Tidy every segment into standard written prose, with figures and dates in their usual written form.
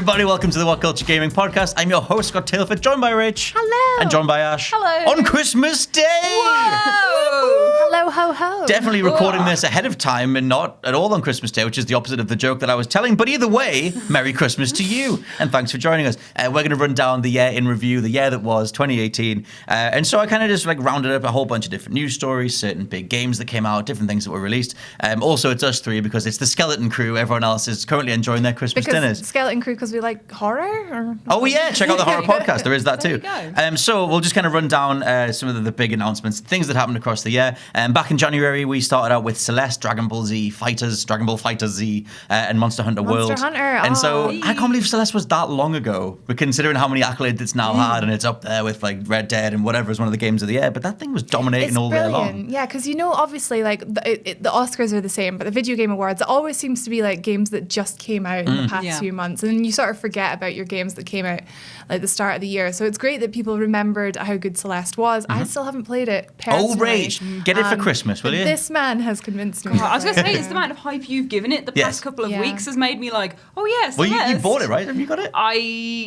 everybody, welcome to the WhatCulture Gaming Podcast. I'm your host, Scott Tailford, joined by Rich. Hello. And joined by Ash. Hello. On Christmas Day! Whoa. Hello, ho, ho. Definitely recording this ahead of time and not at all on Christmas Day, which is the opposite of the joke that I was telling. But either way, Merry Christmas to you. And thanks for joining us. We're going to run down the year in review, the year that was, 2018. And so I kind of just rounded up a whole bunch of different news stories, certain big games that came out, different things that were released. Also, it's us three because it's the Skeleton Crew. Everyone else is currently enjoying their Christmas dinners. Skeleton Crew because we like horror? Or? Oh, yeah. Check out the horror podcast. There is that too. There you go. So we'll just kind of run down some of the big announcements, things that happened across the year. Back in January, we started out with Celeste, Dragon Ball Z Fighters, Dragon Ball FighterZ, Z, and Monster Hunter World. Monster Hunter. And so I can't believe Celeste was that long ago, but considering how many accolades it's now had, and it's up there with like Red Dead and whatever is one of the games of the year. But that thing was dominating all day long. Yeah, because obviously, like the Oscars are the same, but the Video Game Awards, it always seems to be like games that just came out in the past few months, and then you sort of forget about your games that came out like the start of the year. So it's great that people remembered how good Celeste was. I still haven't played it personally. Oh, rage! Get it for Christmas, will you? This man has convinced me. I was going to say, it's the amount of hype you've given it the past couple of weeks has made me like, oh yes. Well, you bought it, right? Have you got it?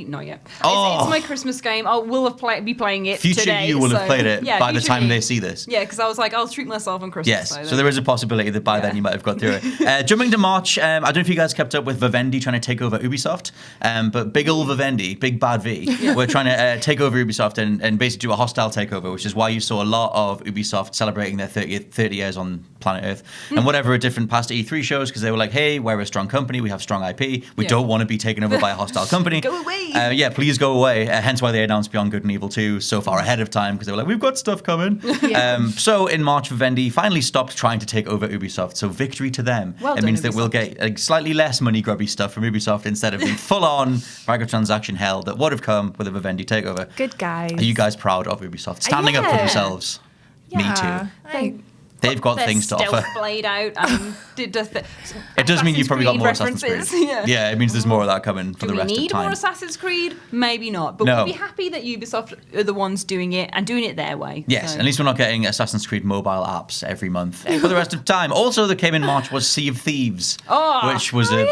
Not yet. Oh. It's my Christmas game. I will be playing it future today. You will have played it by the time they see this. Yeah, because I was like, I'll treat myself on Christmas. Yes, so there is a possibility that by then you might have got through it. Jumping to March, I don't know if you guys kept up with Vivendi trying to take over Ubisoft, but big ol' Vivendi, big bad V, we're trying to take over Ubisoft and basically do a hostile takeover, which is why you saw a lot of Ubisoft celebrating their 30 years on planet Earth and whatever at different past E3 shows, because they were like, hey, we're a strong company, we have strong IP, we don't want to be taken over by a hostile company. Go away! Please go away. Hence why they announced Beyond Good and Evil 2 so far ahead of time, because they were like, we've got stuff coming. So in March, Vivendi finally stopped trying to take over Ubisoft, so victory to them. It means that we'll get slightly less money grubby stuff from Ubisoft instead of the full-on microtransaction hell that would have come with a Vivendi takeover. Good guys. Are you guys proud of Ubisoft standing up for themselves? Yeah. Me too. They've got things to offer. Blade out and did the it does mean you've probably got more references. Assassin's Creed. Yeah, it means there's more of that coming for the rest of time. Do we need more Assassin's Creed? Maybe not. But we'll be happy that Ubisoft are the ones doing it and doing it their way. Yes, at least we're not getting Assassin's Creed mobile apps every month for the rest of time. Also, that came in March was Sea of Thieves, which was a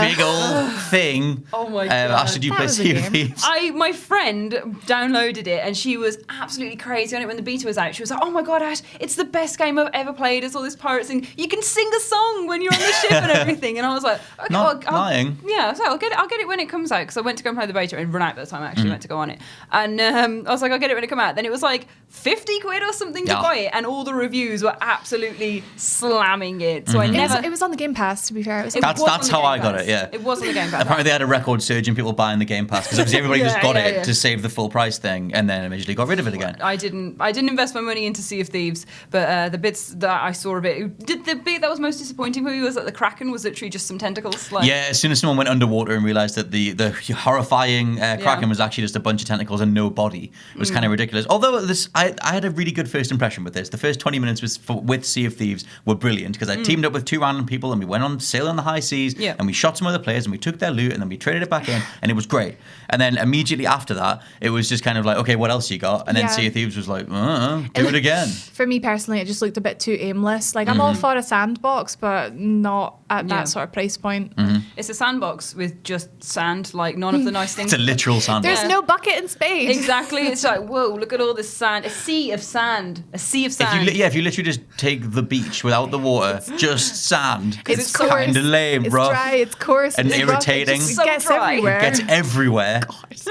big old thing. Oh my God. Ash, did you play Sea of Thieves? My friend downloaded it and she was absolutely crazy on it when the beta was out. She was like, oh my God, Ash, it's the best game I've ever played. It's all this pirate thing. You can sing a song when you're on the ship and everything. And I was like, okay, not lying. Yeah, so I'll get it when it comes out, because I went to go and play the beta and run out by the time I actually went to go on it. And I was like, I'll get it when it comes out. Then it was like 50 quid or something to buy it, and all the reviews were absolutely slamming it. So it was on the Game Pass, to be fair. That's how I got it. Yeah, it was on the Game Pass. Apparently they had a record surge in people buying the Game Pass, because obviously everybody just got it to save the full price thing, and then immediately got rid of it again. I didn't invest my money into Sea of Thieves, but the bits that I saw of it, the bit that was most disappointing for me was that the Kraken was literally just some tentacles. As soon as someone went underwater and realised that the horrifying Kraken was actually just a bunch of tentacles and no body, it was kind of ridiculous. Although I had a really good first impression with this. The first 20 minutes with Sea of Thieves were brilliant, because I teamed up with two random people and we went on sail on the high seas and we shot some other players and we took their loot and then we traded it back in, and it was great. And then immediately after that, it was just kind of like, okay, what else you got? And then Sea of Thieves was like, do it again. For me personally, it just looked a bit too aimless. Like, I'm all for a sandbox, but not at that sort of price point. It's a sandbox with just sand, like none of the nice things. It's a literal sandbox. There's no bucket in space. Exactly. It's like, whoa, look at all this sand. A sea of sand. If you literally just take the beach without the water, just sand, it's kind of lame, it's rough. Dry, it's coarse, and it's irritating. It gets everywhere. It gets everywhere,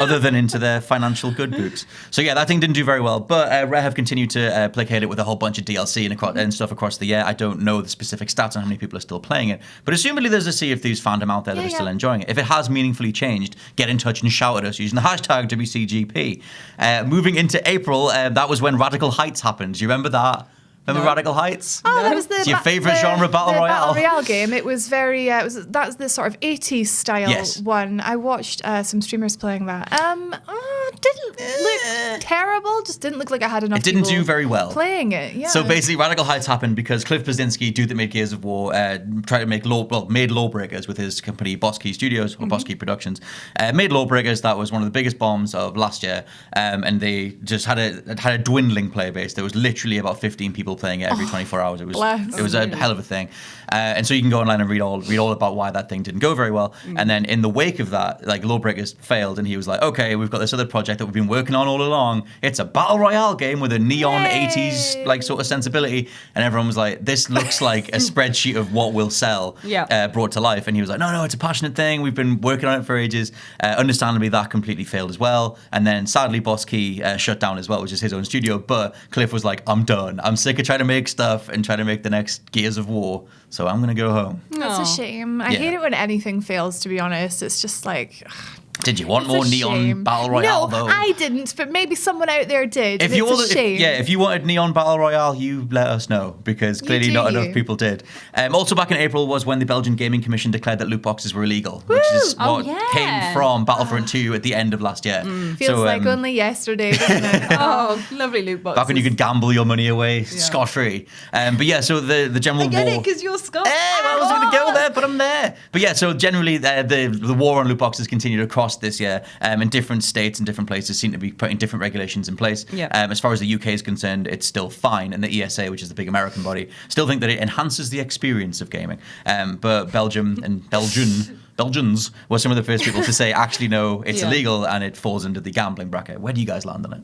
other than into their financial good books. So that thing didn't do very well. But Rare have continued to placate it with a whole bunch of DLC and stuff across the year. I don't know the specific stats on how many people are still playing it, but assumably there's a Sea of Thieves fandom out there that are still enjoying it. If it has meaningfully changed, get in touch and shout at us using the hashtag WCGP. Moving into April, that was when Radical Heights happened. Do you remember that? Remember Radical Heights? Oh, that was it's your favourite genre, Battle Royale. Battle Royale game. It was very. That was the sort of 80s style one. I watched some streamers playing that. Didn't look terrible. overall just didn't look like it had enough. It didn't people do very well playing it. Yeah. So basically, Radical Heights happened because Cliff Bleszinski, dude that made Gears of War, tried to make made Lawbreakers with his company Boss Key Studios or Boss Key Productions. Made Lawbreakers. That was one of the biggest bombs of last year, and they just had a dwindling player base. There was literally about 15 people playing it every 24 hours. It was a hell of a thing. And so you can go online and read all about why that thing didn't go very well. And then in the wake of that, like Lawbreakers failed, and he was like, okay, we've got this other project that we've been working on all along. It's a battle royale game with a neon 80s like sort of sensibility. And everyone was like, this looks like a spreadsheet of what will sell brought to life. And he was like, no, it's a passionate thing. We've been working on it for ages. Understandably, that completely failed as well. And then sadly, Boss Key shut down as well, which is his own studio. But Cliff was like, I'm done. I'm sick of trying to make stuff and trying to make the next Gears of War. So I'm going to go home. That's a shame. I hate it when anything fails, to be honest. It's just like... Did you want more neon battle royale though? No, I didn't, but maybe someone out there did. If you wanted neon battle royale, you let us know, because clearly not enough people did. Also back in April was when the Belgian Gaming Commission declared that loot boxes were illegal, which is what came from Battlefront 2 at the end of last year. Feels like only yesterday, doesn't it? Oh, lovely loot boxes. Back when you could gamble your money away scot-free. But yeah, so the general war... I get it, because you're Scott. I was going to go there, but I'm there. But yeah, so generally the war on loot boxes continued across this year, and different states and different places seem to be putting different regulations in place. As far as the UK is concerned, it's still fine, and the ESA, which is the big American body, still think that it enhances the experience of gaming. But Belgium and Belgians were some of the first people to say, actually, no, it's illegal, and it falls into the gambling bracket. Where do you guys land on it?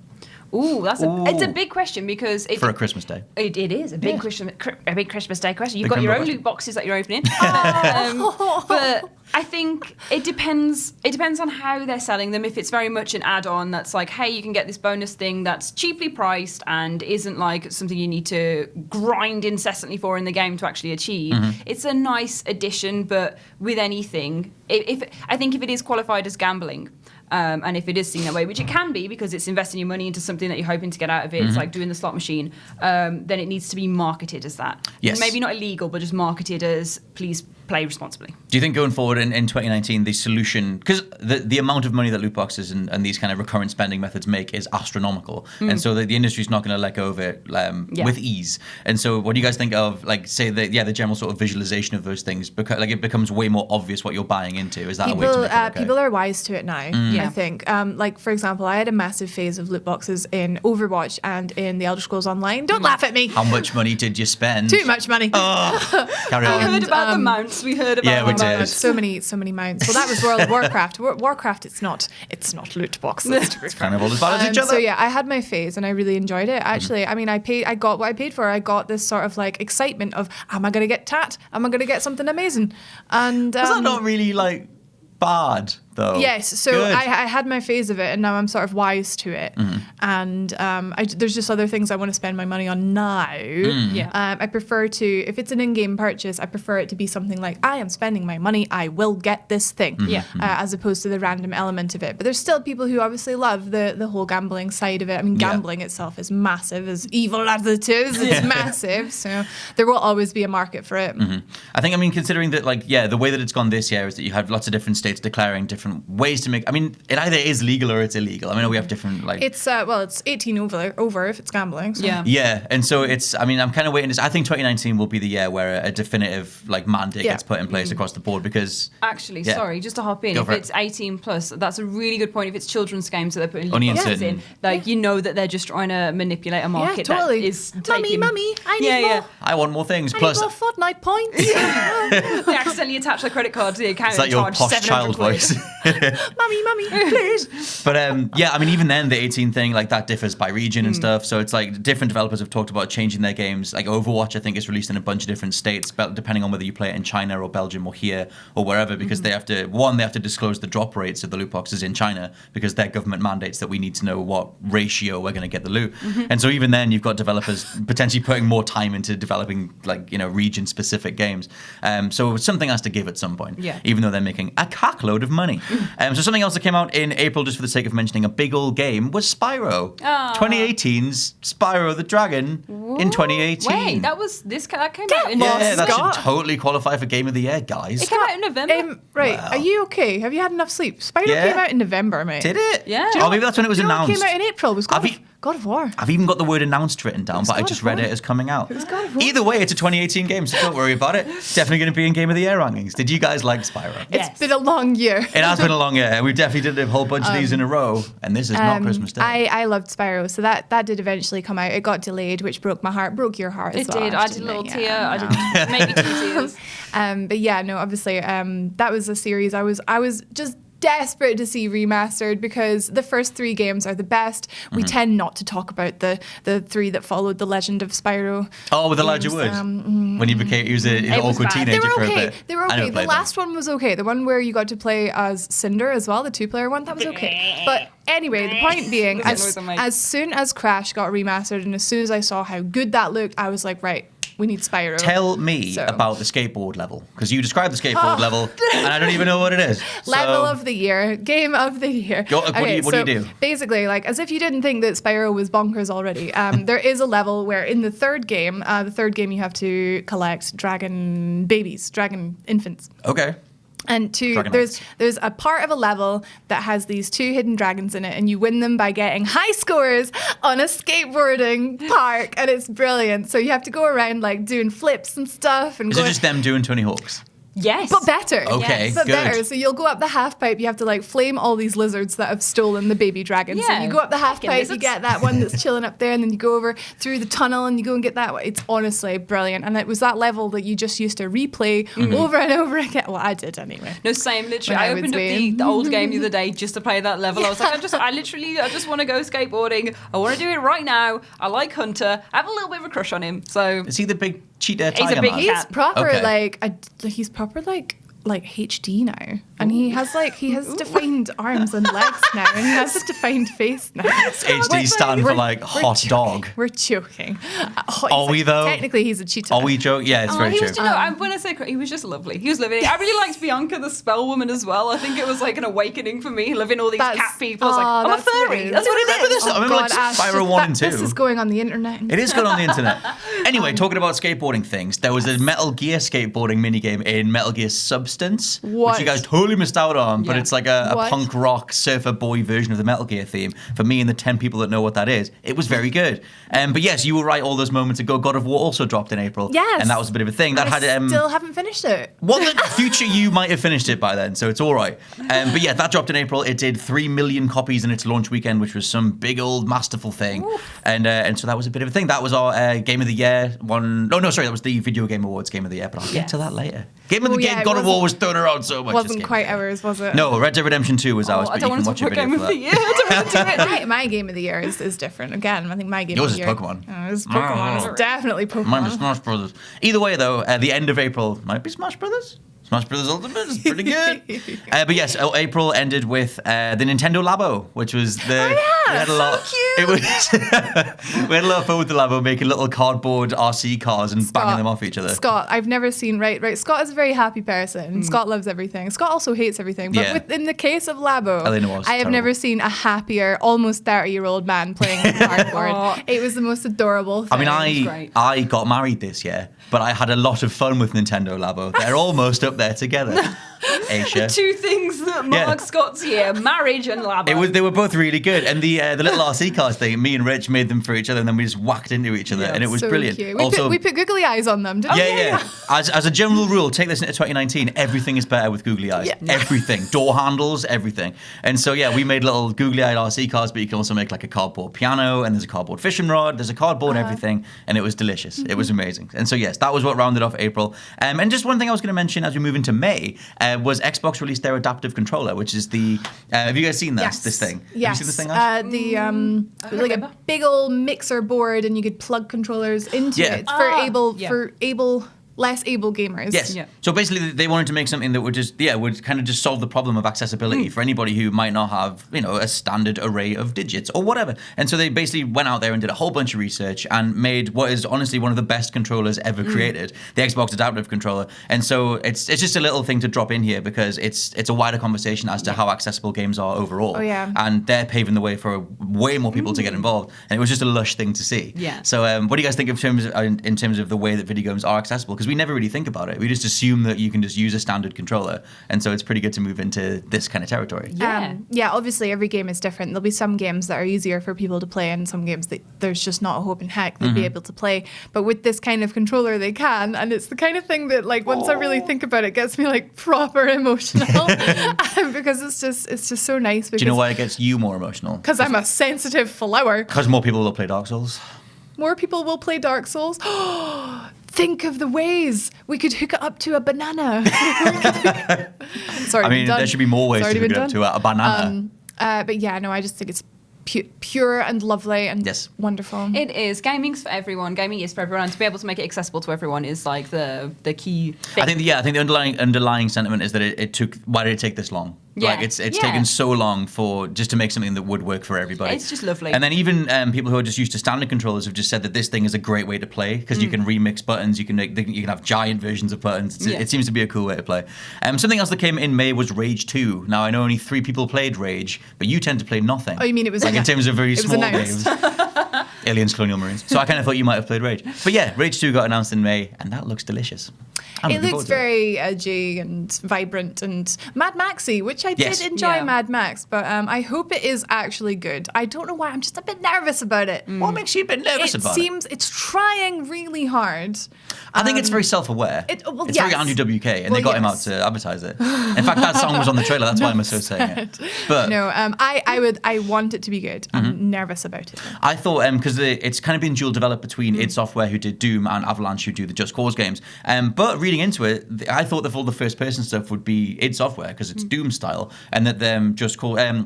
Ooh, it's a big question, because for a Christmas day. It is a big Christmas day question. You've got your own loot boxes that you're opening, but I think it depends. It depends on how they're selling them. If it's very much an add-on that's like, hey, you can get this bonus thing that's cheaply priced and isn't like something you need to grind incessantly for in the game to actually achieve. It's a nice addition, but with anything, I think if it is qualified as gambling. And if it is seen that way, which it can be because it's investing your money into something that you're hoping to get out of it, it's like doing the slot machine, then it needs to be marketed as that. Yes. Maybe not illegal, but just marketed as please play responsibly. Do you think going forward in 2019, the solution, because the amount of money that loot boxes and these kind of recurrent spending methods make is astronomical, and so the industry's not going to let go of it with ease. And so what do you guys think of, like, say, the general sort of visualization of those things? Because like it becomes way more obvious what you're buying into. Is that a way to make it okay? People are wise to it now, I think. Like, for example, I had a massive phase of loot boxes in Overwatch and in the Elder Scrolls Online. Don't laugh at me. How much money did you spend? Too much money. Carry on. We heard about the mounts. We heard about we did. So many mounts. Well, that was World of Warcraft. Warcraft, it's not loot boxes. It's kind of all as bad as each other. So yeah, I had my phase and I really enjoyed it. Actually, I mean, I got what I paid for. I got this sort of like excitement of, am I going to get tat? Am I going to get something amazing? And was that not really like bad though? Yes, so I had my phase of it, and now I'm sort of wise to it. And there's just other things I want to spend my money on now. I prefer to, if it's an in-game purchase, I prefer it to be something like, I am spending my money, I will get this thing, as opposed to the random element of it. But there's still people who obviously love the whole gambling side of it. I mean, gambling itself is massive, as evil as it is, it's massive. So there will always be a market for it. I think, I mean, considering that, like, the way that it's gone this year is that you have lots of different states declaring different ways to make. I mean, it either is legal or it's illegal. I mean, we have different like. It's it's 18 over if it's gambling. So. Yeah, and so it's. I mean, I'm kind of waiting. I think 2019 will be the year where a definitive like mandate gets put in place across the board, because. Actually, sorry, just to hop in. If it's 18 plus, that's a really good point. If it's children's games that they're putting lootboxes in, like you know that they're just trying to manipulate a market that is taking. Mummy, I need more. I want more things. I Plus, need more Fortnite points. They accidentally attach their credit card to the account. Is that your posh child voice? Mummy, please. But I mean, even then, the 18 thing, like, that differs by region and stuff. So it's like different developers have talked about changing their games. Like Overwatch, I think, is released in a bunch of different states, depending on whether you play it in China or Belgium or here or wherever, because they have to disclose the drop rates of the loot boxes in China, because their government mandates that we need to know what ratio we're going to get the loot. And so even then, you've got developers potentially putting more time into developing, like, region-specific games. So something has to give at some point, even though they're making a cockload of money. So something else that came out in April, just for the sake of mentioning a big old game, was Spyro. 2018's Spyro the Dragon in 2018. Wait, that came out in that should totally qualify for Game of the Year, guys. It came out in November. Right, Are you okay? Have you had enough sleep? Spyro came out in November, mate. Did it? Yeah. Maybe that's when it was announced. It came out in April. It was God of War. I've even got the word announced written down, but I just read it as coming out. Either way, it's a 2018 game, so don't worry about it. It's definitely going to be in Game of the Year rankings. Did you guys like Spyro? Yes. It's been a long year. It has been a long year. We've definitely did a whole bunch of these in a row, and this is not Christmas Day. I loved Spyro, so that did eventually come out. It got delayed, which broke my heart, broke your heart as well. It did. I did a little tear. I did maybe 2 tears. But yeah, no, obviously, that was a series I was just desperate to see remastered because the first 3 games are the best. We tend not to talk about the 3 that followed The Legend of Spyro. Oh, with Elijah Wood. When he was an awkward teenager for a bit. They were okay. The last one was okay. The one where you got to play as Cinder as well, the 2-player one, that was okay. But anyway, the point being, as soon as Crash got remastered and as soon as I saw how good that looked, I was like, right, we need Spyro. Tell me about the skateboard level, because you described the skateboard level, and I don't even know what it is. Level of the year, game of the year. What do you do? Basically, like, as if you didn't think that Spyro was bonkers already, there is a level where in the third game you have to collect dragon infants. Okay. And there's a part of a level that has these 2 hidden dragons in it, and you win them by getting high scores on a skateboarding park, and it's brilliant. So you have to go around like doing flips and stuff. And is it just them doing Tony Hawk's? Yes. But better. Okay, yes. But good. better. So you'll go up the half pipe, you have to like flame all these lizards that have stolen the baby dragons. So you go up the half pipe, lizards. You get that one that's chilling up there, and then you go over through the tunnel and you go and get that one. It's honestly brilliant. And it was that level that you just used to replay over and over again. Well, I did anyway. No, same. Literally, I opened up the old game the other day just to play that level. I was like, I just want to go skateboarding. I want to do it right now. I like Hunter. I have a little bit of a crush on him. So is he the big cheetah He's tiger a big man? He's proper he's proper like HD now, and he has defined arms and legs now, and he has a defined face now. HD stand for like hot dog. We're joking. Are we though? Technically, he's a cheetah. Are we joking? Yeah, it's very true. When I say he was just lovely. He was lovely. I really liked Bianca the Spell Woman as well. I think it was like an awakening for me, living all these cat people. I was like, I'm a furry. That's what it is. I remember like Spyro 1 and 2. This is going on the internet. It is going on the internet. Anyway, talking about skateboarding things, there was a Metal Gear skateboarding minigame in Metal Gear Substance, which you guys totally missed out on, but it's like a punk rock surfer boy version of the Metal Gear theme. For me and the 10 people that know what that is, it was very good. But yes, you were right all those moments ago. God of War also dropped in April. Yes. And that was a bit of a thing. I still haven't finished it. Well, in the future, you might have finished it by then, so it's all right. But yeah, that dropped in April. It did 3 million copies in its launch weekend, which was some big old masterful thing. And so that was a bit of a thing. That was our Game of the Year one. Oh, no, sorry, that was the Video Game Awards Game of the Year, but I'll get to that later. Game of the Game, God of War was thrown around so much. Wasn't quite ours, was it? No, Red Dead Redemption 2 was ours, but you can watch a video for that. I don't want to do it. My Game of the Year is different. Again, I think my Game Yours of the Year... Yours is Pokemon. It's Pokemon. It's definitely Pokemon. Mine is Smash Brothers. Either way, though, the end of April might be Smash Brothers. Smash Brothers Ultimate is pretty good. But yes, April ended with the Nintendo Labo, which was the... we had a lot. So cute. It was... we had a lot of fun with the Labo, making little cardboard RC cars and banging them off each other. Scott, I've never seen... Right. Scott is a very happy person. Scott loves everything. Scott also hates everything. But in the case of Labo, I have never seen a happier, almost 30-year-old man playing with cardboard. It was the most adorable thing. I mean, I got married this year, but I had a lot of fun with Nintendo Labo. They're almost up there together. Aisha. The 2 things that mark Scott's year, marriage and Labo. They were both really good. And the little RC cars thing, me and Rich made them for each other, and then we just whacked into each other, and it was so brilliant. Cute. We put googly eyes on them, didn't we? Yeah. As a general rule, take this into 2019, everything is better with googly eyes. Yeah. Everything. Door handles, everything. And so, we made little googly-eyed RC cars, but you can also make like a cardboard piano, and there's a cardboard fishing rod, there's a cardboard everything, and it was delicious. It was amazing. And so, yes, that was what rounded off April. And just one thing I was going to mention as we move into May was Xbox released their adaptive controller, which is the... have you guys seen this? Yes. This thing? Yes. Have you seen this thing, it was like a big old mixer board, and you could plug controllers into it for less able gamers. Yes. Yeah. So basically, they wanted to make something that would would kind of just solve the problem of accessibility for anybody who might not have, a standard array of digits or whatever. And so they basically went out there and did a whole bunch of research and made what is honestly one of the best controllers ever created, the Xbox adaptive controller. And so it's just a little thing to drop in here because it's a wider conversation as to how accessible games are overall. Oh, yeah. And they're paving the way for way more people to get involved. And it was just a lush thing to see. Yeah. So what do you guys think in terms of the way that video games are accessible? Because we never really think about it. We just assume that you can just use a standard controller. And so it's pretty good to move into this kind of territory. Yeah, obviously every game is different. There'll be some games that are easier for people to play and some games that there's just not a hope in heck they'd be able to play. But with this kind of controller, they can. And it's the kind of thing that, like, once I really think about it, gets me, like, proper emotional. Because it's just so nice. Do you know why it gets you more emotional? Because I'm a sensitive flower. Because more people will play Dark Souls. More people will play Dark Souls. Think of the ways we could hook it up to a banana. Sorry, I mean, there should be more ways to hook it up to a banana. But yeah, no, I just think it's pure and lovely and wonderful. It is. Gaming's for everyone. Gaming is for everyone. And to be able to make it accessible to everyone is like the key thing. I think the underlying sentiment is that it took. Why did it take this long? Yeah. Like it's taken so long just to make something that would work for everybody. It's just lovely. And then even people who are just used to standard controllers have just said that this thing is a great way to play because you can remix buttons. You can have giant versions of buttons. It seems to be a cool way to play. Something else that came in May was Rage 2. Now I know only 3 people played Rage, but you tend to play nothing. Oh, you mean it was like in terms of very small games? Aliens, Colonial Marines. So I kind of thought you might have played Rage. But yeah, Rage 2 got announced in May, and that looks delicious. It looks very edgy and vibrant and Mad Maxy, which I did enjoy Mad Max, but I hope it is actually good. I don't know why, I'm just a bit nervous about it. What makes you a bit nervous about it? It seems it's trying really hard. I think it's very self-aware. It's very anti-WK, and they got him out to advertise it. In fact, that song was on the trailer, that's why I'm so saying it. But no, I want it to be good. I'm nervous about it. I thought, because it's kind of been dual developed between id Software, who did Doom, and Avalanche, who do the Just Cause games. But reading into it, I thought that all the first-person stuff would be id Software, because it's Doom style, and that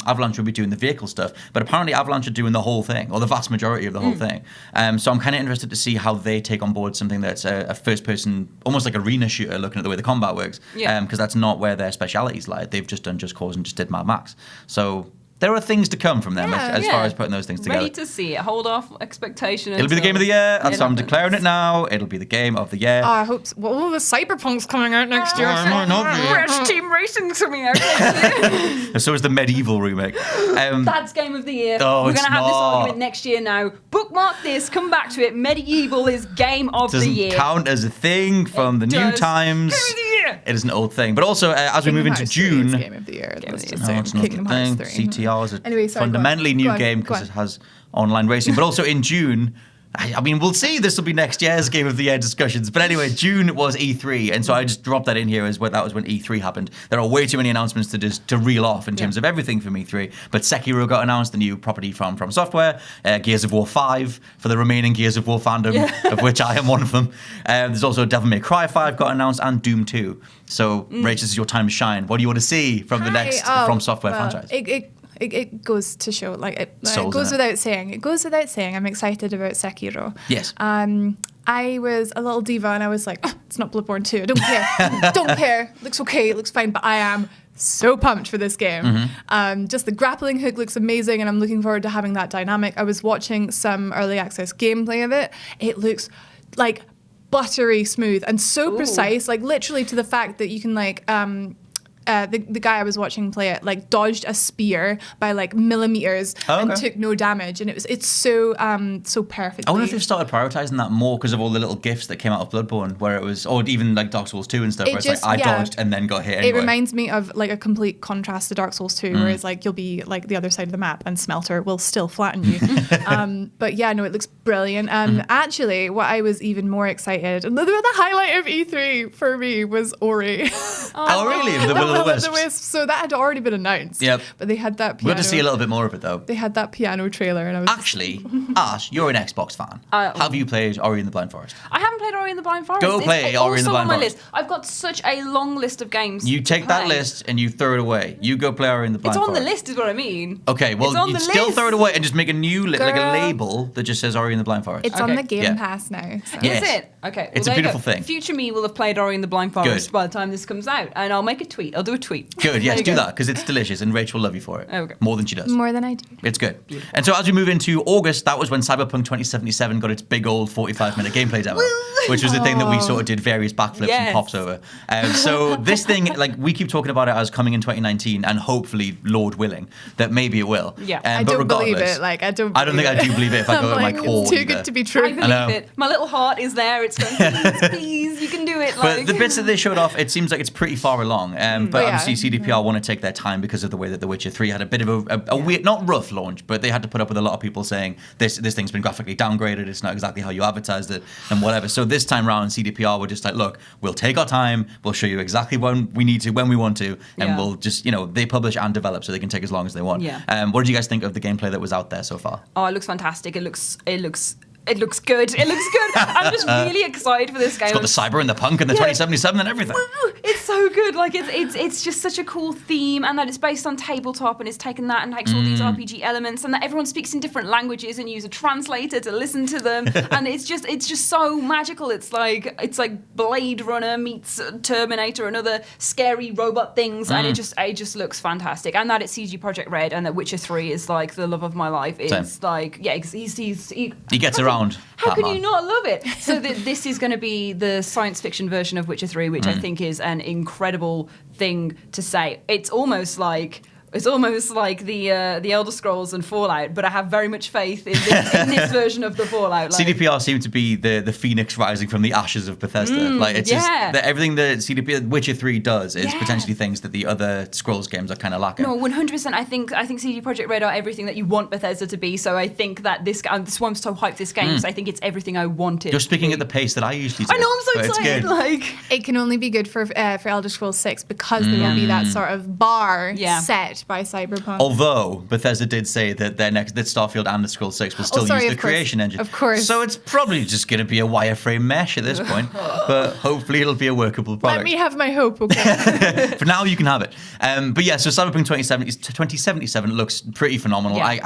Avalanche would be doing the vehicle stuff. But apparently Avalanche are doing the whole thing, or the vast majority of the whole thing. So I'm kind of interested to see how they take on board something that's a first-person, almost like arena shooter, looking at the way the combat works. Because that's not where their specialities lie. They've just done Just Cause and just did Mad Max. So there are things to come from them as far as putting those things together. Ready to see it. Hold off expectation. It'll be the game of the year. That's why I'm declaring it now. It'll be the game of the year. Oh, I hope so. Well, the Cyberpunk's coming out next year. Red Team Racing's coming out next year. So is the Medieval remake. That's game of the year. Oh, We're going to have this argument next year now. Bookmark this. Come back to it. Medieval is game of the year. Doesn't count as a thing from the New Times. Game of the year. It is an old thing. But also, as we move into June... Game of the year. It's not a thing. CTR is a fundamentally new game because it has online racing. But also in June... I mean, we'll see. This will be next year's Game of the Year discussions. But anyway, June was E3, and so I just dropped that in here as well. That was when E3 happened. There are way too many announcements to reel off in terms of everything from E3. But Sekiro got announced, the new property from Software. Gears of War 5 for the remaining Gears of War fandom, of which I am one of them. There's also Devil May Cry 5 got announced, and Doom 2. So, Rach, this is your time to shine. What do you want to see from the next From Software franchise? It goes to show, like, it goes without saying. It goes without saying. I'm excited about Sekiro. Yes. I was a little diva and I was like, oh, it's not Bloodborne 2. I don't care. Don't care. Looks okay. It looks fine. But I am so pumped for this game. Just the grappling hook looks amazing and I'm looking forward to having that dynamic. I was watching some early access gameplay of it. It looks like buttery smooth and so precise, like literally to the fact that you can like... the guy I was watching play it like dodged a spear by like millimeters and took no damage, and it's so perfect. I wonder if they've started prioritizing that more because of all the little gifs that came out of Bloodborne, where it was, or even like Dark Souls 2 and stuff, where it's like I dodged and then got hit anyway. It reminds me of like a complete contrast to Dark Souls 2, whereas like you'll be like the other side of the map and Smelter will still flatten you. But yeah, no, it looks brilliant. Actually, what I was even more excited, the highlight of E3 for me was Ori. Oh, really? The Will of the Wisps. So that had already been announced. Yep. But they had that piano. We got to see a little bit more of it though. They had that piano trailer, and I was actually, Ash, you're an Xbox fan. Have you played Ori and the Blind Forest? I haven't played Ori and the Blind Forest. Go play Ori and the Blind Forest. List. I've got such a long list of games. You take that list and you throw it away. You go play Ori and the Blind Forest. It's on the list, is what I mean. Okay, well, you still throw it away and just make a new like a label that just says Ori and the Blind Forest. It's on the Game Pass now. So. Yes. Is it? Okay. It's a beautiful thing. Future me will have played Ori and the Blind Forest by the time this comes out, and I'll make a tweet. I'll do a tweet. Good, yes, do that, because it's delicious, and Rach will love you for it. Okay. More than she does. More than I do. It's good. Beautiful. And so as we move into August, that was when Cyberpunk 2077 got its big old 45-minute gameplay demo. which was the thing that we sort of did various backflips and pops over. So this thing, like, we keep talking about it as coming in 2019, and hopefully, Lord willing, that maybe it will. Yeah. I but don't believe regardless, it. Like, I don't think I do believe it if I go to my core. It's too either. good to be true. I believe it. My little heart is there. It's going, please, you can do it. But the bits that they showed off, it seems like it's pretty far along. But obviously, CDPR want to take their time because of the way that The Witcher 3 had a bit of a weird, not rough launch, but they had to put up with a lot of people saying this thing's been graphically downgraded. It's not exactly how you advertised it and whatever. So this time around, CDPR were just like, look, we'll take our time. We'll show you exactly when we need to, when we want to, and we'll just, they publish and develop so they can take as long as they want. Yeah. What did you guys think of the gameplay that was out there so far? Oh, it looks fantastic. It looks good. It looks good. I'm just really excited for this game. It's got the cyber and the punk and the 2077 and everything. It's so good. Like it's just such a cool theme, and that it's based on tabletop, and it's taken that and takes all these RPG elements, and that everyone speaks in different languages and use a translator to listen to them, and it's just so magical. It's like Blade Runner meets Terminator and other scary robot things, and it just looks fantastic. And that it's CG Projekt Red, and that Witcher 3 is like the love of my life. It's like he gets around. How can you not love it? So this is going to be the science fiction version of Witcher 3, which I think is an incredible thing to say. It's almost like the Elder Scrolls and Fallout, but I have very much faith in this version of the Fallout. Like, CDPR seemed to be the phoenix rising from the ashes of Bethesda. Like it's just that everything that CDPR Witcher 3 does is potentially things that the other Scrolls games are kind of lacking. No, 100%. I think CD Projekt Red are everything that you want Bethesda to be. So I think that this why I'm so hyped this game, because I think it's everything I wanted. You're speaking at the pace that I usually do. I know, I'm so excited. Like, it can only be good for Elder Scrolls 6 because there will be that sort of bar set by Cyberpunk. Although Bethesda did say that that Starfield and the Scroll 6 will still use the creation engine. Of course. So it's probably just going to be a wireframe mesh at this point, but hopefully it'll be a workable product. Let me have my hope, okay? For now, you can have it. But yeah, so Cyberpunk 2077 looks pretty phenomenal. Yeah.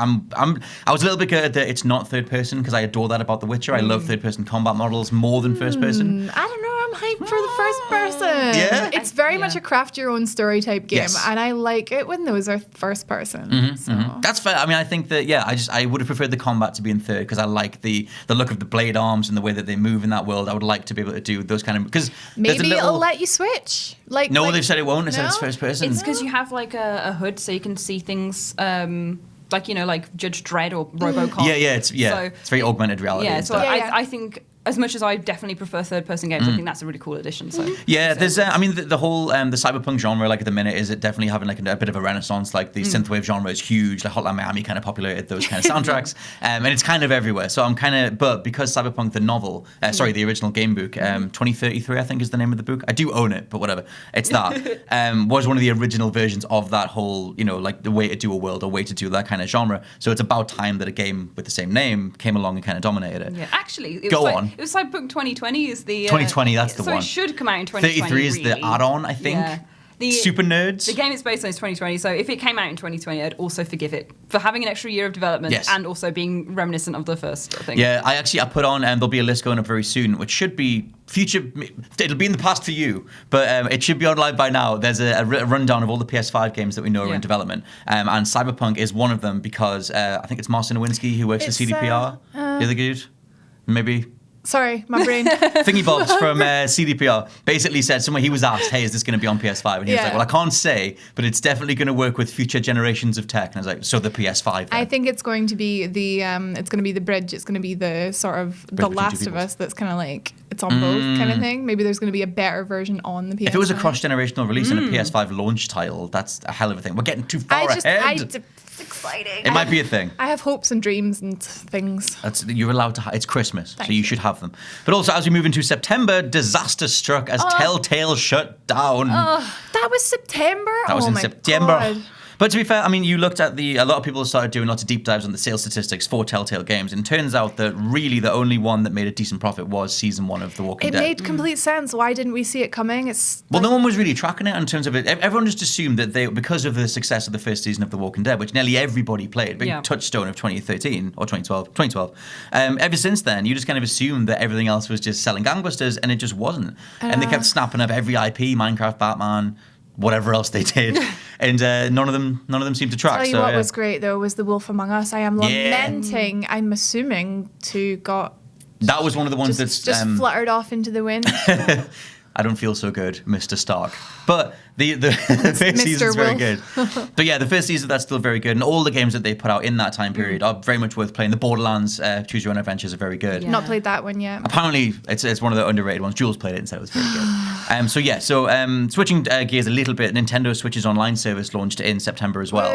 I was a little bit gutted that it's not third person, because I adore that about The Witcher. I love third person combat models more than first person. I don't know. I'm hyped for the first person. Yeah? It's very much a craft your own story type game, Yes. and I like it when those are first person. That's fair. I mean, I think that I would have preferred the combat to be in third, because I like the look of the blade arms and the way that they move in that world. I would like to be able to do those kind of, because maybe it'll let you switch. They've said it won't. They said it's first person. It's because you have like a hood, so you can see things. Like Judge Dredd or RoboCop. It's very augmented reality. Yeah, so I think, as much as I definitely prefer third-person games, I think that's a really cool addition. So there's the whole the cyberpunk genre, like at the minute, is it definitely having like a bit of a renaissance. Like the synthwave genre is huge. Like Hotline Miami kind of populated those kind of soundtracks, and it's kind of everywhere. So I'm but because Cyberpunk the novel, the original game book, 2033 I think is the name of the book. I do own it, but whatever. It's that was one of the original versions of that whole like the way to do a world, or way to do that kind of genre. So it's about time that a game with the same name came along and kind of dominated it. Yeah, actually, Go on. It was Cyberpunk 2020 is the 2020. That's the one. So it should come out in 2020. 33 is the add-on, I think. Yeah. Super nerds. The game it's based on is 2020, so if it came out in 2020, I'd also forgive it for having an extra year of development and also being reminiscent of the first thing. Yeah, I put on, and there'll be a list going up very soon, which should be future. It'll be in the past for you, but it should be online by now. There's a rundown of all the PS5 games that we know are in development, and Cyberpunk is one of them, because I think it's Marcin Nowinski who works at CDPR. The other dude, maybe. Sorry, my brain. Thingy Bobs from CDPR basically said somewhere, he was asked, hey, is this going to be on PS5? And he was like, well, I can't say, but it's definitely going to work with future generations of tech. And I was like, so the PS5 then? I think it's going to be the bridge. It's going to be the sort of The Last of Us that's kind of like, it's on both kind of thing. Maybe there's going to be a better version on the PS5. If it was a cross-generational release and a PS5 launch title, that's a hell of a thing. We're getting too far ahead. It's exciting. It might be a thing. I have hopes and dreams and things. You're allowed to. It's Christmas, so you should have them. But also, as we move into September, disaster struck as Telltale shut down. That was September. That was in September. God. But to be fair, I mean, you looked at a lot of people started doing lots of deep dives on the sales statistics for Telltale Games, and it turns out that really the only one that made a decent profit was season 1 of The Walking Dead. It made complete sense. Why didn't we see it coming? No one was really tracking it in terms of it. Everyone just assumed that because of the success of the first season of The Walking Dead, which nearly everybody played, big touchstone of 2013 or 2012. Ever since then, you just kind of assumed that everything else was just selling gangbusters, and it just wasn't. And they kept snapping up every IP, Minecraft, Batman, whatever else they did, and none of them seemed to track. Tell you what was great though was The Wolf Among Us. I am lamenting. I'm assuming to got That was one of the ones just fluttered off into the wind. I don't feel so good, Mr. Stark. But the first season is very good. But yeah, the first season, that's still very good. And all the games that they put out in that time period are very much worth playing. The Borderlands Choose Your Own Adventures are very good. Yeah. Not played that one yet. Apparently, it's one of the underrated ones. Jules played it and said it was very good. Switching gears a little bit, Nintendo Switch's online service launched in September as well.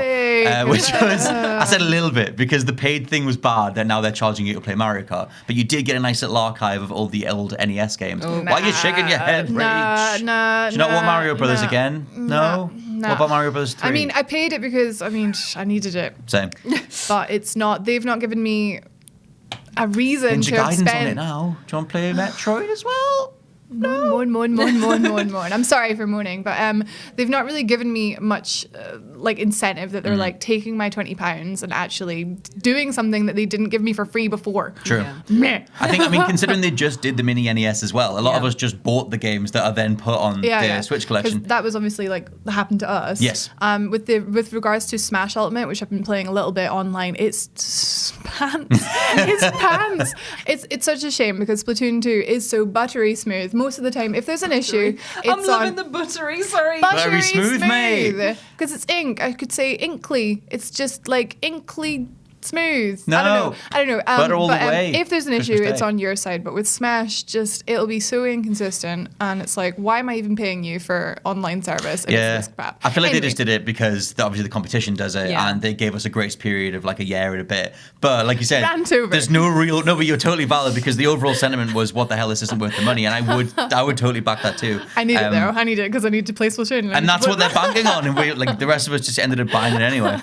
Which was, I said a little bit, because the paid thing was bad, that now they're charging you to play Mario Kart. But you did get a nice little archive of all the old NES games. Why are you shaking your head, Rach? Do you not want Mario Brothers again? No? What about Mario Brothers 3? I mean, I paid it because, I needed it. Same. But they've not given me a reason Ninja to have Gaiden's spent... on it now. Do you want to play Metroid as well? Moan. I'm sorry for moaning, but they've not really given me much incentive that they're taking my £20 and actually doing something that they didn't give me for free before. True. Yeah. I think, considering they just did the mini NES as well, a lot of us just bought the games that are then put on the Switch collection. That was obviously happened to us. Yes. With regards to Smash Ultimate, which I've been playing a little bit online, it's pants. It's pants. It's such a shame because Splatoon 2 is so buttery smooth. Most of the time, if there's an issue, I'm loving the buttery, sorry. Buttery smooth, mate. Because it's ink. I could say inkly. It's just inkly smooth. No. I don't know. Butter all the way. If there's an issue, it's on your side. But with Smash, it'll be so inconsistent. And it's why am I even paying you for online service? If it's this crap? I feel like they just did it because obviously the competition does it, and they gave us a grace period of a year and a bit. But like you said, there's but you're totally valid because the overall sentiment was, what the hell, this isn't worth the money. And I would totally back that too. I need it though. I need it because I need to play Splatoon. And that's what they're banking on. And the rest of us just ended up buying it anyway.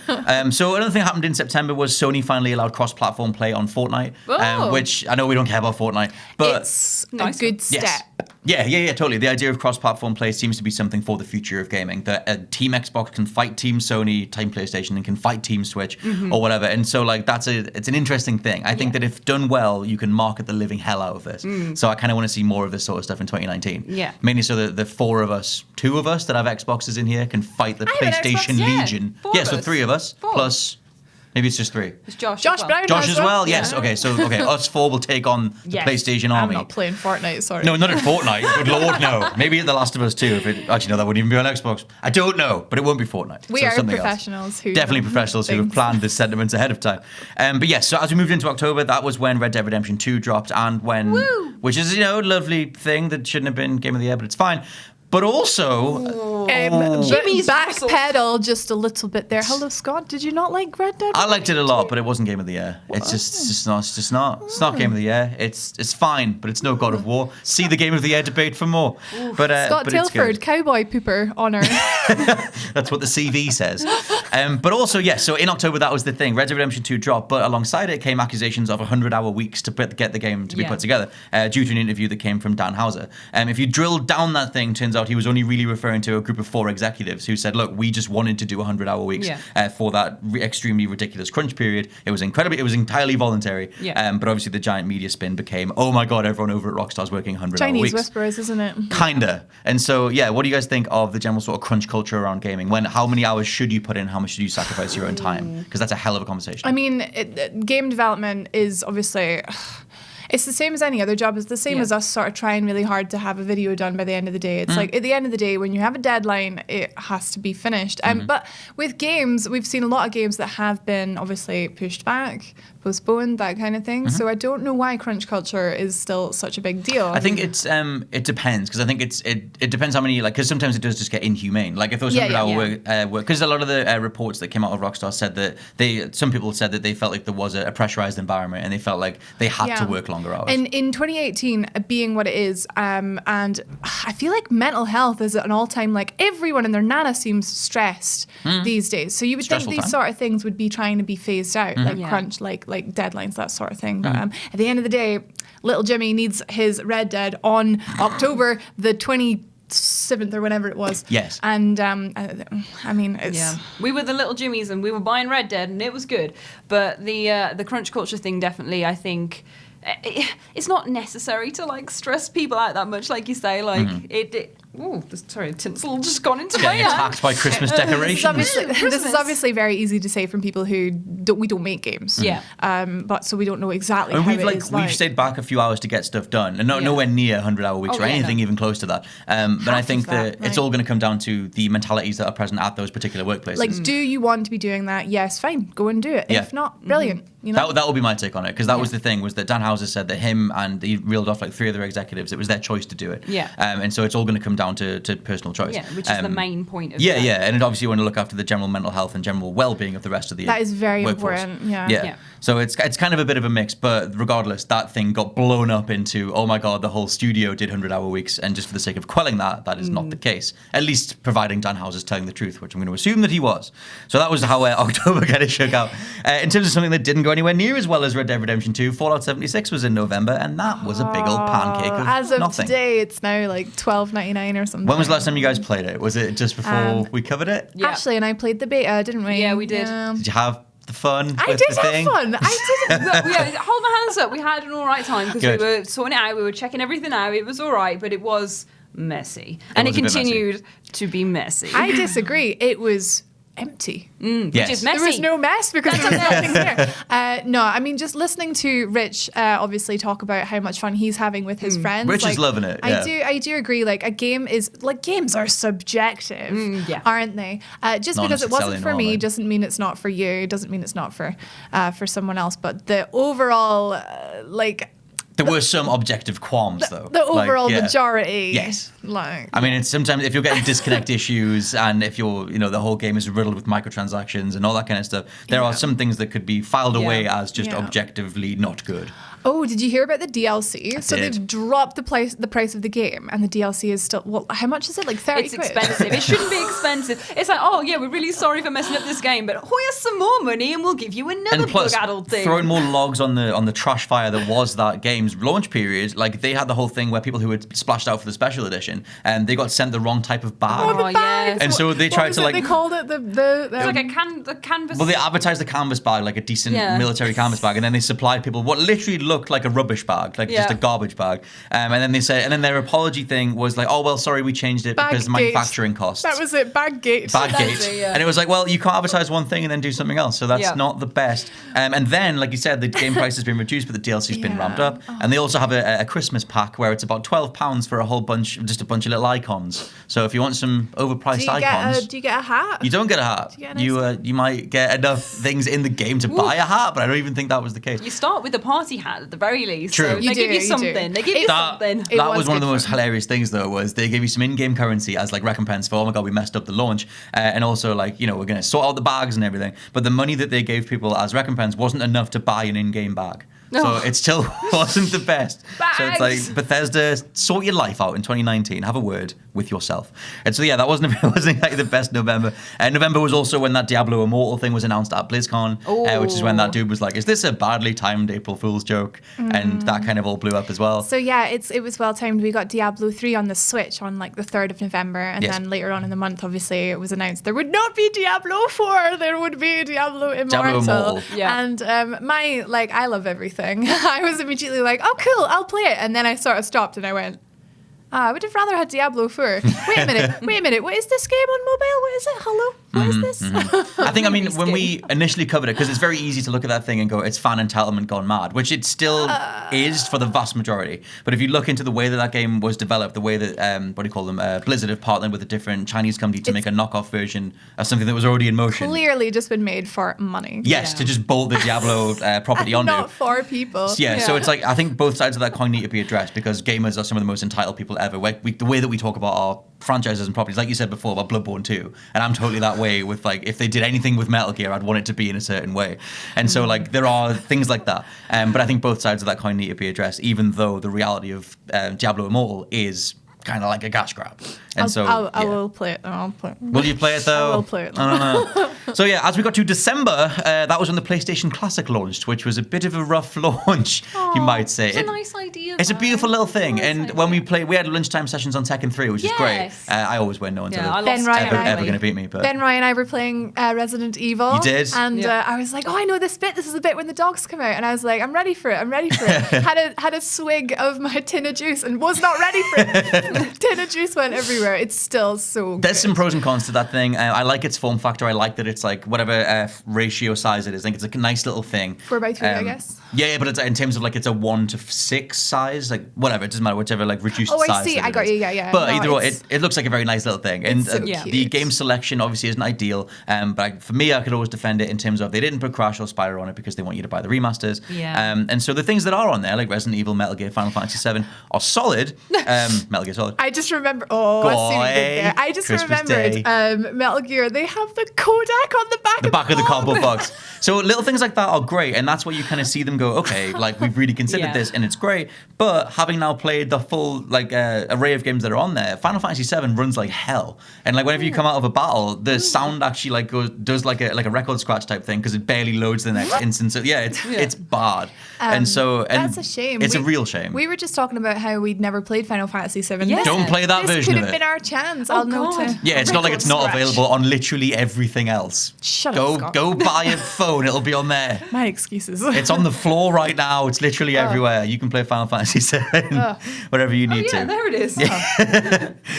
So another thing happened in September was Sony finally allowed cross-platform play on Fortnite, which I know we don't care about Fortnite, but it's a good step. Yes. Yeah, totally. The idea of cross-platform play seems to be something for the future of gaming. That Team Xbox can fight Team Sony, Team PlayStation, and can fight Team Switch or whatever. And so it's an interesting thing. I think that if done well, you can market the living hell out of this. So I kind of want to see more of this sort of stuff in 2019. Yeah. Mainly so that the two of us that have Xboxes in here can fight the PlayStation Legion. So 3 of us plus. Maybe it's just 3. It's Josh as well. Yes. Okay. So us 4 will take on the PlayStation army. I'm not playing Fortnite. Sorry. No, not at Fortnite. Good Lord, no. Maybe at The Last of Us 2. Actually, no, that wouldn't even be on Xbox. I don't know, but it won't be Fortnite. We are professionals who definitely professionals who have planned the sentiments ahead of time. But yes, so as we moved into October, that was when Red Dead Redemption 2 dropped, and which is a lovely thing that shouldn't have been Game of the Year, but it's fine. But also, Jimmy's backpedal just a little bit there. Hello, Scott. Did you not like Red Dead? I liked it a lot, but it wasn't Game of the Year. It's just not. It's not Game of the Year. It's fine, but it's no God of War. See the Game of the Year debate for more. But Scott Tilford, cowboy pooper honor. That's what the CV says. But also, so in October that was the thing. Red Dead Redemption 2 dropped, but alongside it came accusations of 100-hour weeks to get the game to be put together, due to an interview that came from Dan Houser. If you drill down that thing, turns out he was only really referring to a group of 4 executives who said, look, we just wanted to do 100-hour weeks for that extremely ridiculous crunch period. It was entirely voluntary. But obviously the giant media spin became, oh my God, everyone over at Rockstar's working 100-hour weeks. Chinese whisperers, isn't it? Kinda. And so, what do you guys think of the general sort of crunch culture around gaming? How many hours should you put in? How much should you sacrifice your own time? Because that's a hell of a conversation. I mean, game development is obviously... It's the same as any other job. It's the same as us sort of trying really hard to have a video done by the end of the day. It's at the end of the day, when you have a deadline, it has to be finished. But with games, we've seen a lot of games that have been obviously pushed back, postponed, that kind of thing. So I don't know why crunch culture is still such a big deal. I think it depends, because I think it depends how many, because sometimes it does just get inhumane. Like if those 100-hour work, because a lot of the reports that came out of Rockstar said that some people said that they felt like there was a pressurized environment and they felt like they had to work longer hours. And in 2018, being what it is, and I feel like mental health is at an all-time, everyone and their nana seems stressed these days. So you would think these sort of things would be trying to be phased out, crunch, like deadlines, that sort of thing. But at the end of the day, little Jimmy needs his Red Dead on October the 27th or whenever it was. Yes. And I mean, it's... We were the little Jimmies and we were buying Red Dead and it was good. But the crunch culture thing, definitely, I think... It's not necessary to stress people out that much, like you say. Ooh, sorry, tinsel just gone into my Getting hand. attacked by Christmas decorations. This is obviously very easy to say from people who don't make games. Yeah. But so we don't know exactly I mean, how we've stayed back a few hours to get stuff done, and nowhere near 100-hour weeks or anything even close to that. But I think that it's all going to come down to the mentalities that are present at those particular workplaces. Like, do you want to be doing that? Yes, fine, go and do it. Yeah. If not, brilliant. You know? That would be my take on it, because that was the thing, was that Dan Houser said that him and he reeled off like 3 other executives, it was their choice to do it. Yeah. And so it's all going to come down to personal choice. Yeah, which is the main point of Yeah, and it obviously you want to look after the general mental health and general well-being of the rest of the That is very workforce. important. Yeah. So it's kind of a bit of a mix, but regardless, that thing got blown up into, oh my God, the whole studio did 100-hour weeks, and just for the sake of quelling that is not the case. At least providing Dan Houser's telling the truth, which I'm going to assume that he was. So that was how October kind of shook out. In terms of something that didn't go anywhere near as well as Red Dead Redemption 2, Fallout 76 was in November, and that was a big old pancake of as of nothing. today, it's now like $12.99 or something. When was the last time you guys played it? Was it just before we covered it? Yeah. Ashley and I played the beta, didn't we? Yeah, we did. Did you have the fun I with did the have thing? fun. I did. Yeah, hold my hands up. We had an all right time because we Good. were sorting it out. We were checking everything out. It was all right, but it was messy. And it was a bit messy. continued to be messy. I disagree. It was empty. Yes. Which is messy. There was no mess because there was nothing there. No, I mean, just listening to Rich obviously talk about how much fun he's having with his friends. Rich is loving it, yeah. I do agree. Like, games are subjective, aren't they? Just Not because it wasn't for me necessarily. doesn't mean it's not for you. Doesn't mean it's not for someone else. But the overall, There were some objective qualms, though. the overall majority. Yes. Like, I mean, it's sometimes if you're getting disconnect issues and if the whole game is riddled with microtransactions and all that kind of stuff, there are some things that could be filed away as just objectively not good. oh, did you hear about the DLC? So did. they've dropped the price of the game, and the DLC is still, well, how much is it? Like 30 It's quid? expensive. It shouldn't be expensive. It's like, oh, yeah, we're really sorry for messing up this game, but here's some more money and we'll give you another And plus, bug-addled thing. throwing more logs on the trash fire that was that game's launch period, like they had the whole thing where people who had splashed out for the special edition, and they got sent the wrong type of bag. Oh, the Oh, bags. yeah. And so they What tried was to, it like- they called it the It's like the canvas. Well, they advertised the canvas bag like a decent military canvas bag, and then they supplied people what literally looked like a rubbish bag, like just a garbage bag. And then they said, and then their apology thing was like, oh well, sorry, we changed it because of Baggate. manufacturing costs. That was it, Baggate. Baggate. it, yeah. And it was like, well, you can't advertise one thing and then do something else, so that's not the best. And then, like you said, the game price has been reduced, but the DLC's been ramped up. And they also have a Christmas pack where it's about £12 for a bunch of little icons. So if you want some overpriced icons, Do you get a hat? you don't get a hat. Do you get a nice You might get enough things in the game to buy a hat, but I don't even think that was the case. You start with a party hat at the very least. True. So You they give you do. something. They give you something. It That was was one of good the most fun. hilarious things, though, was they gave you some in-game currency as like recompense for, oh my god, we messed up the launch, and also like, we're going to sort out the bags and everything. But the money that they gave people as recompense wasn't enough to buy an in-game bag. So it still wasn't the best. So it's Bags. like, Bethesda, sort your life out in 2019. Have a word with yourself. And so, yeah, that wasn't exactly the best November. November was also when that Diablo Immortal thing was announced at BlizzCon, which is when that dude was like, is this a badly timed April Fool's joke? And that kind of all blew up as well. So yeah, it was well timed. We got Diablo 3 on the Switch on like the 3rd of November, and Yes. then later on in the month, obviously, it was announced there would not be Diablo 4. There would be Diablo Immortal. Immortal. Yeah. And I love everything. I was immediately like, oh cool, I'll play it. And then I sort of stopped and I went, I would have rather had Diablo 4. Wait a minute. What is this game on mobile? What is it? Hello? What is this? I think, when we initially covered it, because it's very easy to look at that thing and go, it's fan entitlement gone mad, which it still is for the vast majority. But if you look into the way that game was developed, the way that, Blizzard have partnered with a different Chinese company to make a knockoff version of something that was already in motion. Clearly just been made for money. Yes, to just bolt the Diablo property onto. Not for people. Yeah, so it's like, I think both sides of that coin need to be addressed, because gamers are some of the most entitled people ever. The way that we talk about our franchises and properties, like you said before about Bloodborne 2, and I'm totally that way with, like, if they did anything with Metal Gear, I'd want it to be in a certain way. And so, like, there are things like that. But I think both sides of that coin need to be addressed, even though the reality of Diablo Immortal is kind of like a cash grab. And I will play it though. I'll play it. Will you play it though? I will play it though. I don't know. So yeah, as we got to December, that was when the PlayStation Classic launched, which was a bit of a rough launch, you might say. It's a nice idea. It's a beautiful little thing. Nice And idea. when we had lunchtime sessions on Tekken 3, which is great. Yes. I always win. No one's Yeah, I ever, Ben lost Ryan ever, and I- ever going to beat me. But Ben Ryan and I were playing Resident Evil. You did? And Yeah. I was like, oh, I know this bit. This is the bit when the dogs come out. And I was like, I'm ready for it. Had a swig of my tin of juice and was not ready for it. Tin of juice went everywhere. It's still so good. There's some pros and cons to that thing. I like its form factor. I like that it's like whatever ratio size it is. I think it's a nice little thing. 4x3, I guess. Yeah, but it's in terms of like it's a 1:6 size, like whatever. It doesn't matter, whichever like reduced size. Oh, I see. I got you. Yeah. But either way, it looks like a very nice little thing. And so the game selection obviously isn't ideal. But for me, I could always defend it in terms of they didn't put Crash or Spyro on it because they want you to buy the remasters. Yeah. And so the things that are on there, like Resident Evil, Metal Gear, Final Fantasy VII, are solid. Metal Gear Solid. I just remember. I see what you did there. I just Christmas remembered Metal Gear. They have the Kodak on the back. The back of the cardboard box. So little things like that are great, and that's where you kind of see them go, okay, like we've really considered this, and it's great. But having now played the full like array of games that are on there, Final Fantasy VII runs like hell, and like whenever you come out of a battle, the sound actually like does like a record scratch type thing because it barely loads the next instance. So it's bad, and that's a shame. It's a real shame. We were just talking about how we'd never played Final Fantasy VII. Yeah. Don't play that this version could of have it. been our chance. Oh, I'll note God. it. Yeah, it's not like it's not Record available on literally everything else. Shut up, Scott. Go buy a phone. It'll be on there. My excuses. It's on the floor right now. It's literally everywhere. You can play Final Fantasy VII wherever you need Yeah, to. there it is.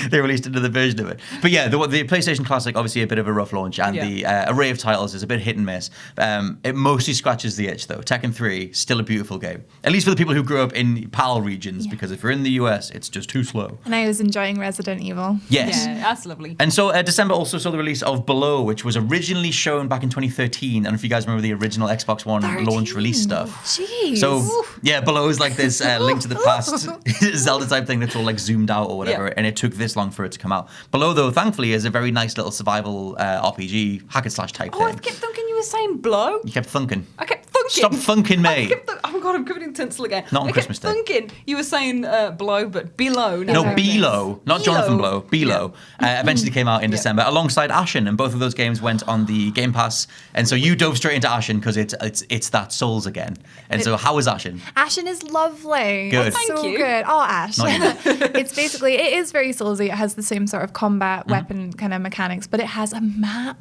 They released another version of it. But yeah, the PlayStation Classic, obviously a bit of a rough launch, and the array of titles is a bit hit and miss. It mostly scratches the itch, though. Tekken 3, still a beautiful game. At least for the people who grew up in PAL regions, because if you're in the US, it's just too slow. And I was enjoying Resident Evil. Yes. Yeah, that's lovely. And so December also saw the release of Below, which was originally shown back in 2013. And if you guys remember the original Xbox One launch release stuff. Jeez. So yeah, Below is like this Link to the Past Zelda type thing that's all like zoomed out or whatever, and it took this long for it to come out. Below, though, thankfully, is a very nice little survival RPG hack and slash type I thing. kept thinking you were saying blow. You kept thunking. I kept thinking. Stop thunking, mate. Oh my god, I'm covered in tinsel again. Not on Christmas Day. I kept thinking you were saying blow, but below. No, Yeah. Below, not Jonathan Blow. Below eventually came out in December alongside Ashen, and both of those games went on the Game Pass. And so you dove straight into Ashen because it's that Souls again. And so how is Ashen? Ashen is lovely. Good. It's Thank so you. good. Oh, Ash. Not you. It's basically, it is very Soulsy. It has the same sort of combat weapon kind of mechanics, but it has a map.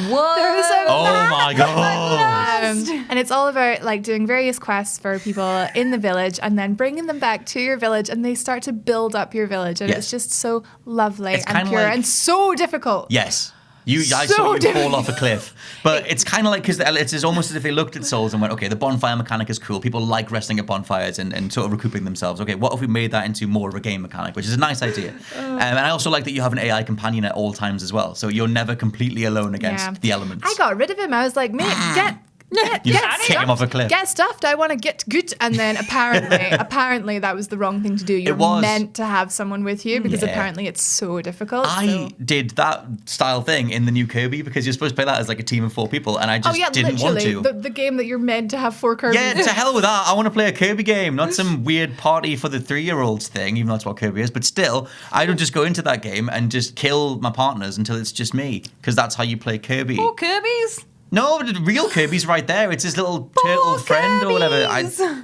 What? There's a Oh map. my god! And it's all about like doing various quests for people in the village and then bringing them back to your village, and they start to build up your village, and Yes. it's just so lovely It's and kinda pure like- and so difficult. Yes. I So saw you different. fall off a cliff. But it's kind of like, because it's almost as if they looked at Souls and went, okay, the bonfire mechanic is cool. People like resting at bonfires and sort of recouping themselves. Okay, what if we made that into more of a game mechanic, which is a nice idea. And I also like that you have an AI companion at all times as well. So you're never completely alone against the elements. I got rid of him. I was like, mate, You just kick him off a cliff. Get stuffed. I want to get good. And then apparently that was the wrong thing to do. You're was. meant to have someone with you because Yeah. apparently it's so difficult. I did that style thing in the new Kirby because you're supposed to play that as like a team of 4 people, and I just didn't want to. The game that you're meant to have 4 Kirby. Yeah, to hell with that. I want to play a Kirby game, not some weird party for the 3-year-olds thing, even though that's what Kirby is. But still, I don't just go into that game and just kill my partners until it's just me, because that's how you play Kirby. Four Kirby's? No, the real Kirby's right there. It's his little turtle friend or whatever.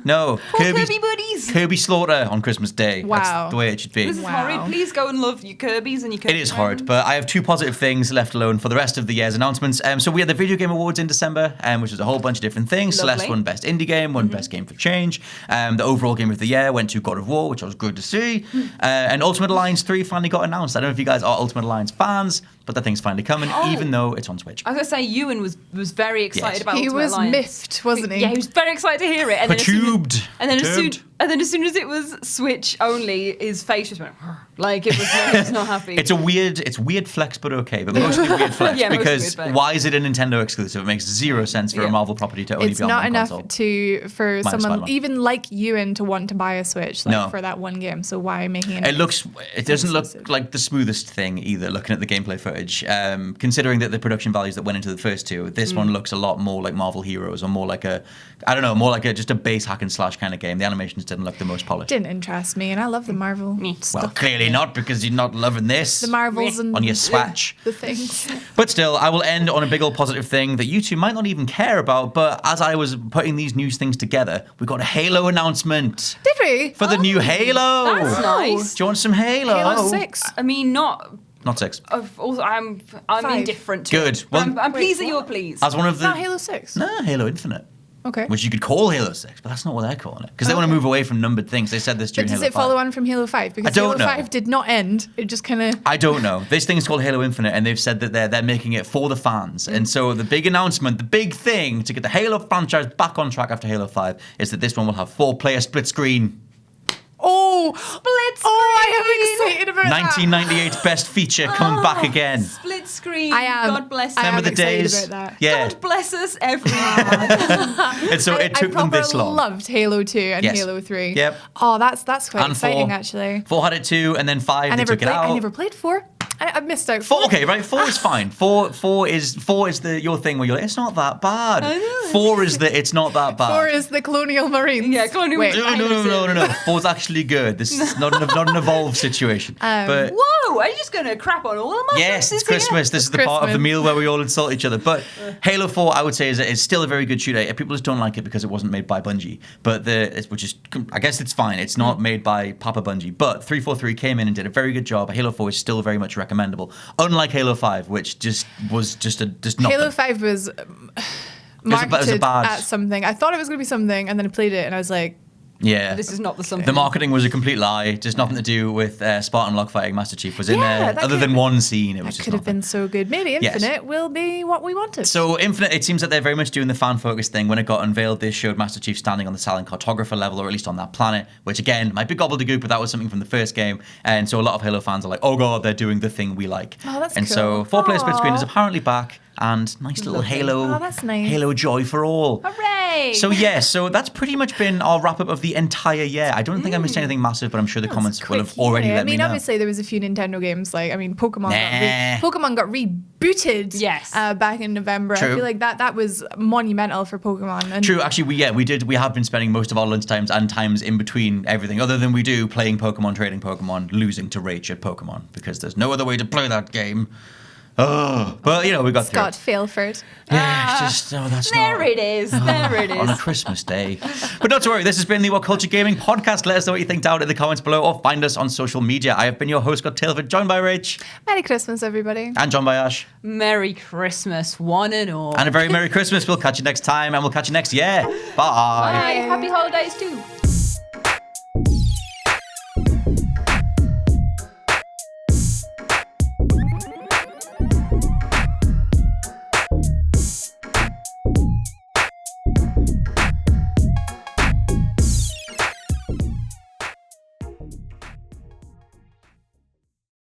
No, Four Kirby buddies. Kirby Slaughter on Christmas Day. Wow. That's the way it should be. This is Wow. horrid. Please go and love your Kirby's and your Kirby It is horrid, but I have 2 positive things left alone for the rest of the year's announcements. So we had the Video Game Awards in December, which was a whole bunch of different things. Lovely. Celeste won Best Indie Game, won Best Game for Change. The overall Game of the Year went to God of War, which was good to see. And Ultimate Alliance 3 finally got announced. I don't know if you guys are Ultimate Alliance fans, but that thing's finally coming, even though it's on Switch. I was going to say, Ewan was very excited about He Ultimate was Alliance. miffed, wasn't he? Yeah, he was very excited to hear it. And Perturbed. And then as soon as it was Switch only, his face just went like he was not happy. It's weird flex, but okay. But mostly weird flex Yeah, mostly because weird flex. why is it a Nintendo exclusive? It makes 0 sense for a Marvel property to only It's be on not one enough console. for Minus someone Spider-Man. even like Ewan to want to buy a Switch for that one game. So why making it? It doesn't look exclusive. like the smoothest thing either. Looking at the gameplay footage, considering that the production values that went into the first 2, this one looks a lot more like Marvel Heroes, or more like just a base hack and slash kind of game. The animations didn't look the most polished. Didn't interest me, and I love the Marvel stuff. Well, clearly not, because you're not loving this. The Marvels and on your Swatch. the things. But still, I will end on a big old positive thing that you two might not even care about. But as I was putting these news things together, we got a Halo announcement Did we? for the new Halo. That's nice. Do you want some Halo? Halo 6. I mean, not. Not 6. Also, I'm 5. indifferent to Good. it. Well, I'm pleased that you're pleased. As one of the Not Halo 6. Halo Infinite. Okay. Which you could call Halo 6, but that's not what they're calling it. Because they want to move away from numbered things. They said this during Halo 5. Does it follow on from Halo 5? Because Halo 5 did not end. It just kind of... I don't know. This thing's called Halo Infinite, and they've said that they're making it for the fans. And so the big announcement, the big thing to get the Halo franchise back on track after Halo 5 is that this one will have 4-player split screen. Oh, split screen. Oh, I am excited about 1998's best feature coming back again. Split screen. I am. God bless. Remember the days? About that. Yeah. God bless us, everyone. And so it took them this long. I loved Halo 2 and Halo 3. Yep. Oh, that's quite And exciting 4. actually. 4 had it too, and then 5 they took it out. I never played 4. I missed out. 4, okay, right? 4 is fine. 4 is your thing where you're like, it's not that bad. 4 is the it's not that bad. 4 is the Colonial Marines. Yeah, Colonial Marines. No. 4's actually good. This is not an evolved situation. But whoa, are you just gonna crap on all of us? yes, it's Christmas. This is the part of the meal where we all insult each other. But Halo 4, I would say, is still a very good shooter. People just don't like it because it wasn't made by Bungie. But which is, I guess it's fine. It's not made by Papa Bungie. But 343 came in and did a very good job. Halo 4 is still very much recommendable. Unlike Halo 5, which was just nothing. Halo 5 was marketed at something. I thought it was going to be something, and then I played it, and I was like, yeah, this is not the something. The marketing was a complete lie. Just nothing to do with Spartan Log fighting. Master Chief was in there. Other than one scene, it was just could have been so good. Maybe Infinite will be what we wanted. So Infinite, it seems that they're very much doing the fan-focused thing. When it got unveiled, they showed Master Chief standing on the Silent Cartographer level, or at least on that planet, which again might be gobbledygook, but that was something from the first game. And so a lot of Halo fans are like, oh god, they're doing the thing we like. Oh, that's and cool. so 4-player split screen is apparently back. And nice little Halo, that's nice. Halo joy for all. Hooray! So that's pretty much been our wrap up of the entire year. I don't think I missed anything massive, but I'm sure the comments will have already let me know. Obviously there was a few Nintendo games, Pokemon got rebooted. Yes. Back in November. True. I feel like that was monumental for Pokemon. And True, actually, we have been spending most of our lunch times and times in between everything, other than we do playing Pokemon, trading Pokemon, losing to Rage at Pokemon, because there's no other way to play that game. Oh, but we got through. Scott Failford. Yeah, it's just that's there not. it is. There it is. On a Christmas day. But not to worry, this has been the WhatCulture Gaming Podcast. Let us know what you think down in the comments below, or find us on social media. I have been your host, Scott Tailford, joined by Rach. Merry Christmas, everybody. And joined by Ash. Merry Christmas, one and all. And a very Merry Christmas. We'll catch you next time, and we'll catch you next year. Bye. Bye. Happy holidays too.